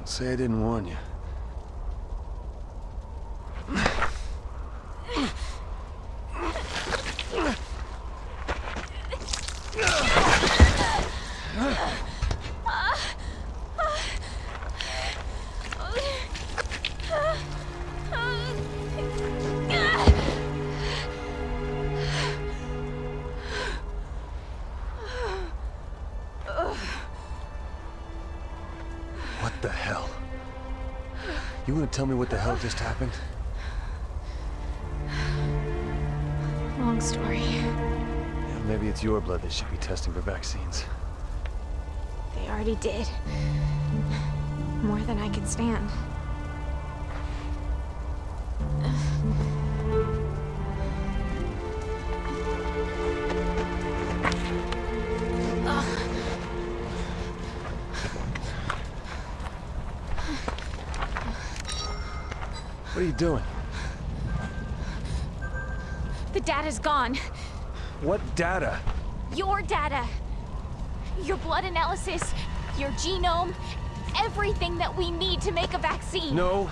say I didn't warn you. What the hell? You want to tell me what the hell just happened? Long story. Yeah, maybe it's your blood they should be testing for vaccines. They already did. More than I can stand. What are you doing? The data's gone. What data? Your data. Your blood analysis, your genome, everything that we need to make a vaccine. No,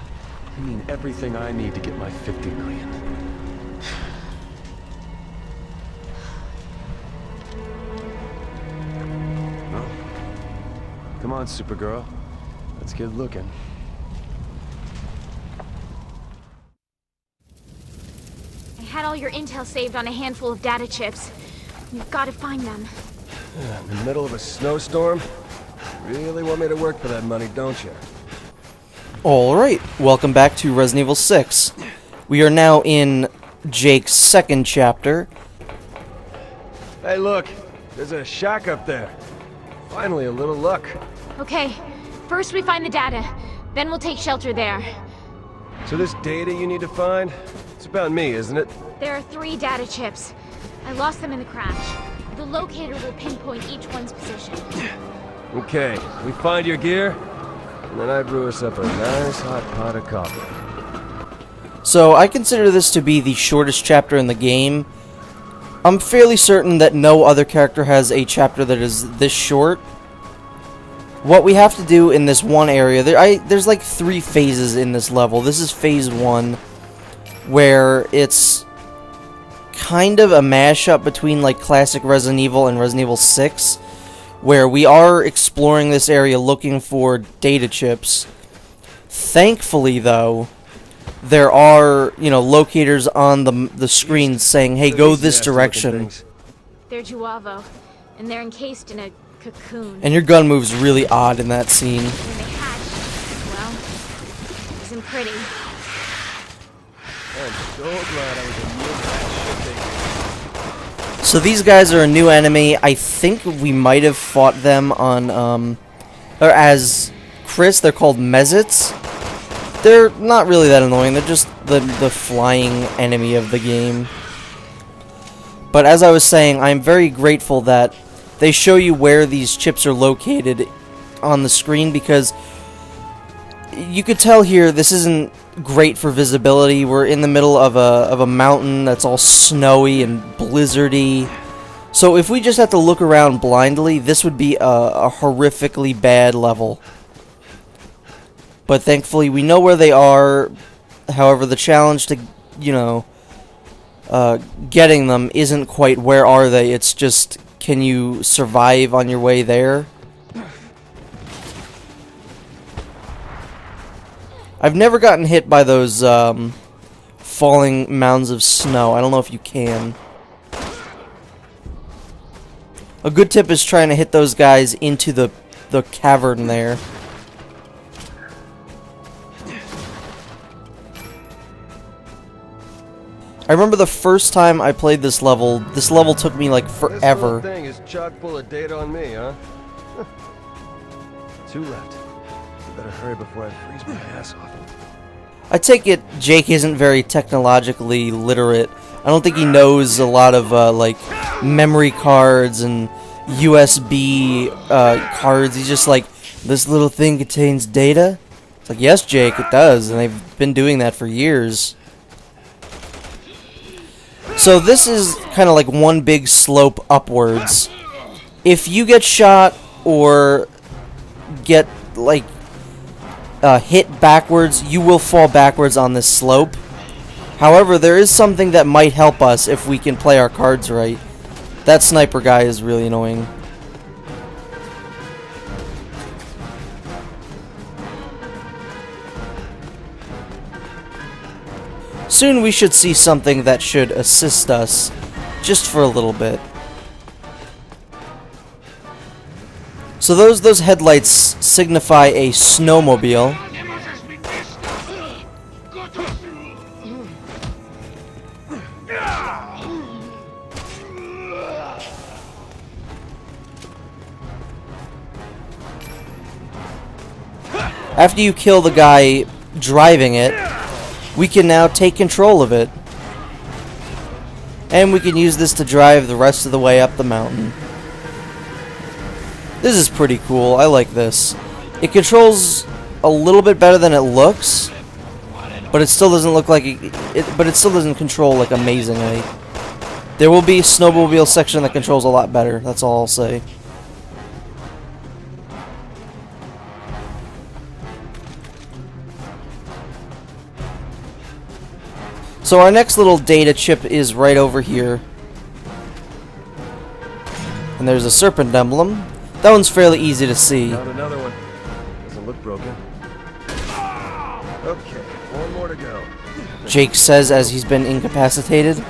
I mean everything I need to get my 50 million. Well, come on, Supergirl. Let's get looking. I had all your intel saved on a handful of data chips. You've got to find them. In the middle of a snowstorm? Really want me to work for that money, don't you? Alright, welcome back to Resident Evil 6. We are now in Jake's second chapter. Hey, look! There's a shack up there. Finally, a little luck. Okay, first we find the data. Then we'll take shelter there. So this data you need to find? It's about me, isn't it? There are 3 data chips. I lost them in the crash. The locator will pinpoint each one's position. Okay, we find your gear, and then I brew us up a nice hot pot of coffee. So, I consider this to be the shortest chapter in the game. I'm fairly certain that no other character has a chapter that is this short. What we have to do in this one area, there's like 3 phases in this level. This is phase 1, where it's kind of a mashup between like classic Resident Evil and Resident Evil 6, where we are exploring this area looking for data chips. Thankfully, though, there are, locators on the screen saying, hey, go this direction. They're Juavo, and they're encased in a cocoon. And your gun moves really odd in that scene. When they hatched, well, it isn't pretty. I'm so glad I was a new that shit they So these guys are a new enemy. I think we might have fought them on, or as Chris, they're called Mezits. They're not really that annoying. They're just the flying enemy of the game. But as I was saying, I'm very grateful that they show you where these chips are located on the screen, because you could tell here this isn't great for visibility. We're in the middle of a mountain that's all snowy and blizzardy. So if we just have to look around blindly, this would be a horrifically bad level. But thankfully we know where they are. However, the challenge to, getting them isn't quite where are they. It's just, can you survive on your way there? I've never gotten hit by those falling mounds of snow. I don't know if you can. A good tip is trying to hit those guys into the cavern there. I remember the first time I played this level took me like forever. This whole thing is chock full of data on me, huh? 2 left. Better hurry before I freeze my ass off. I take it Jake isn't very technologically literate. I don't think he knows a lot of like memory cards and USB cards. He's just like, this little thing contains data? It's like, yes, Jake, it does, and they've been doing that for years. So this is kind of like one big slope upwards. If you get shot or get, like, hit backwards, you will fall backwards on this slope. However, there is something that might help us if we can play our cards right. That sniper guy is really annoying. Soon we should see something that should assist us, just for a little bit. So those headlights signify a snowmobile. After you kill the guy driving it, we can now take control of it. And we can use this to drive the rest of the way up the mountain. This is pretty cool. I like this. It controls a little bit better than it looks, but it still doesn't look like but it still doesn't control like amazingly. There will be a snowmobile section that controls a lot better. That's all I'll say. So our next little data chip is right over here. And there's a serpent emblem. That one's fairly easy to see. Found another one. Doesn't look broken. Okay, one more to go. Jake says as he's been incapacitated.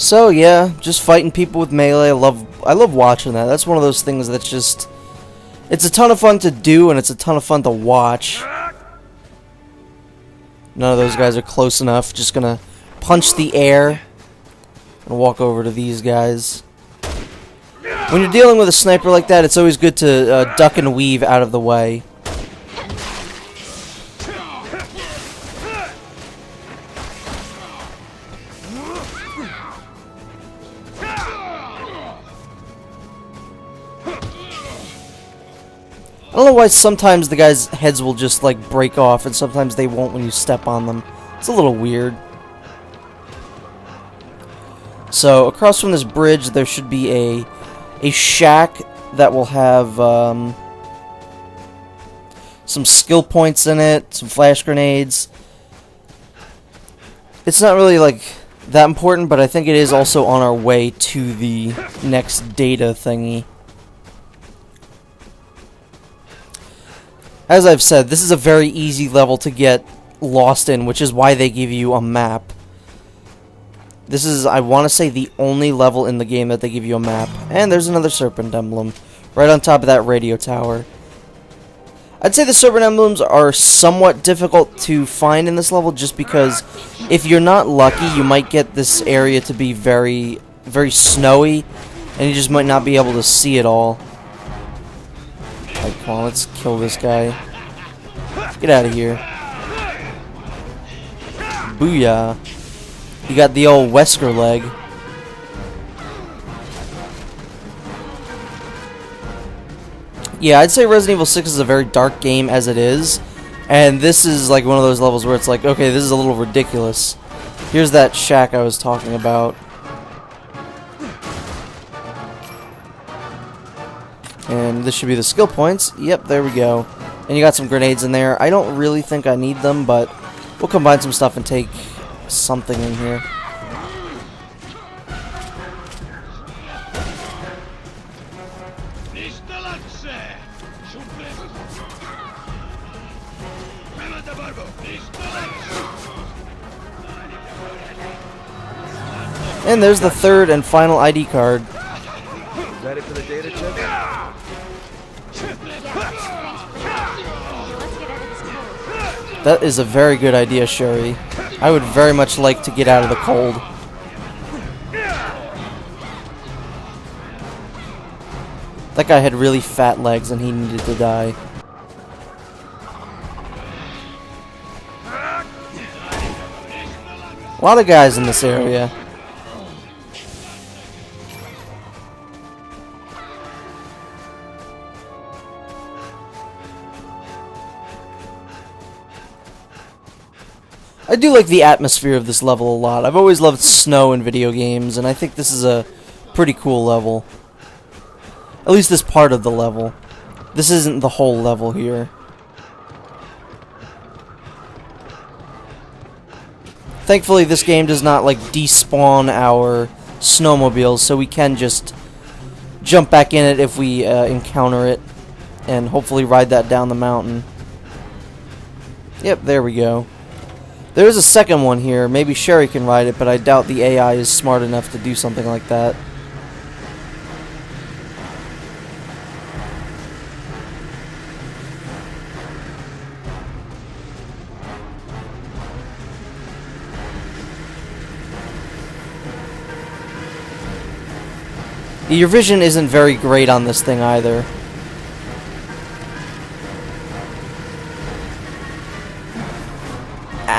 So yeah, just fighting people with melee. I love watching that. That's one of those things that's just, it's a ton of fun to do and it's a ton of fun to watch. None of those guys are close enough. Just gonna punch the air and walk over to these guys. When you're dealing with a sniper like that, it's always good to duck and weave out of the way. I don't know why sometimes the guys' heads will just like break off and sometimes they won't when you step on them. It's a little weird. So across from this bridge there should be a shack that will have some skill points in it, some flash grenades. It's not really like that important, but I think it is also on our way to the next data thingy. As I've said, this is a very easy level to get lost in, which is why they give you a map. This is, I want to say, the only level in the game that they give you a map. And there's another serpent emblem right on top of that radio tower. I'd say the serpent emblems are somewhat difficult to find in this level just because if you're not lucky, you might get this area to be very, very snowy and you just might not be able to see it all. Alright, come on, let's kill this guy. Get out of here. Booyah. You got the old Wesker leg. Yeah, I'd say Resident Evil 6 is a very dark game as it is. And this is like one of those levels where it's like, okay, this is a little ridiculous. Here's that shack I was talking about. And this should be the skill points. Yep, there we go. And you got some grenades in there. I don't really think I need them, but we'll combine some stuff and take something in here. And there's the third and final ID card. Ready for the data check? Yeah. Let's get out of this cold. That is a very good idea, Sherry. I would very much like to get out of the cold. That guy had really fat legs and he needed to die. A lot of guys in this area. I do like the atmosphere of this level a lot. I've always loved snow in video games, and I think this is a pretty cool level. At least this part of the level. This isn't the whole level here. Thankfully, this game does not, like, despawn our snowmobiles, so we can just jump back in it if we encounter it, and hopefully ride that down the mountain. Yep, there we go. There's a second one here. Maybe Sherry can ride it, but I doubt the AI is smart enough to do something like that. Your vision isn't very great on this thing either.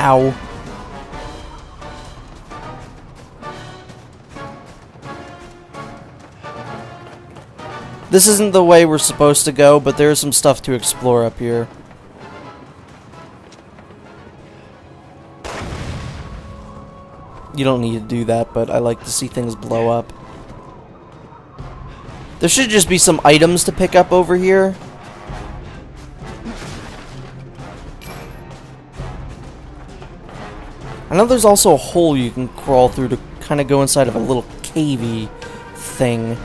Ow. This isn't the way we're supposed to go, but there's some stuff to explore up here. You don't need to do that, but I like to see things blow up. There should just be some items to pick up over here. I know there's also a hole you can crawl through to kind of go inside of a little cavey thing.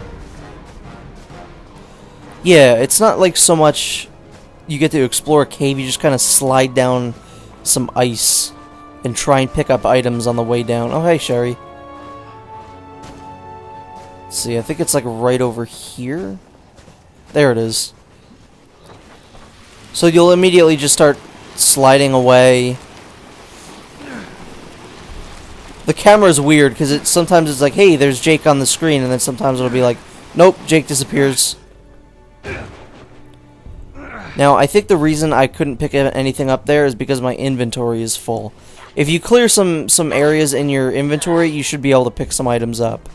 Yeah, it's not like so much you get to explore a cave, you just kind of slide down some ice and try and pick up items on the way down. Oh, hey, Sherry. Let's see, I think it's like right over here. There it is. So you'll immediately just start sliding away. The camera's weird because sometimes it's like, hey, there's Jake on the screen, and then sometimes it'll be like, nope, Jake disappears. Now, I think the reason I couldn't pick anything up there is because my inventory is full. If you clear some areas in your inventory, you should be able to pick some items up.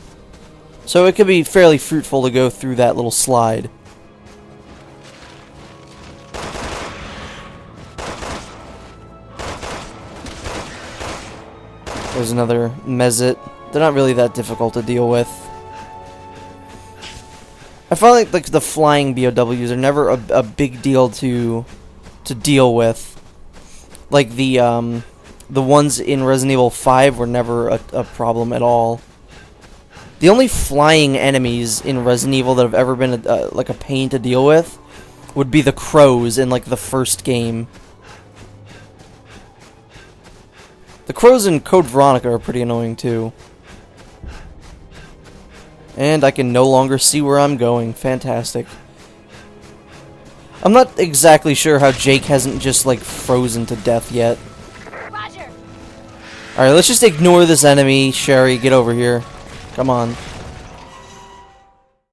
So it could be fairly fruitful to go through that little slide. There's another Mezit. They're not really that difficult to deal with. I find like the flying BOWs are never a big deal to deal with. Like the ones in Resident Evil 5 were never a problem at all. The only flying enemies in Resident Evil that have ever been like a pain to deal with would be the crows in like the first game. The crows in Code Veronica are pretty annoying too. And I can no longer see where I'm going. Fantastic. I'm not exactly sure how Jake hasn't just like frozen to death yet. Roger. Alright, let's just ignore this enemy. Sherry, get over here. Come on.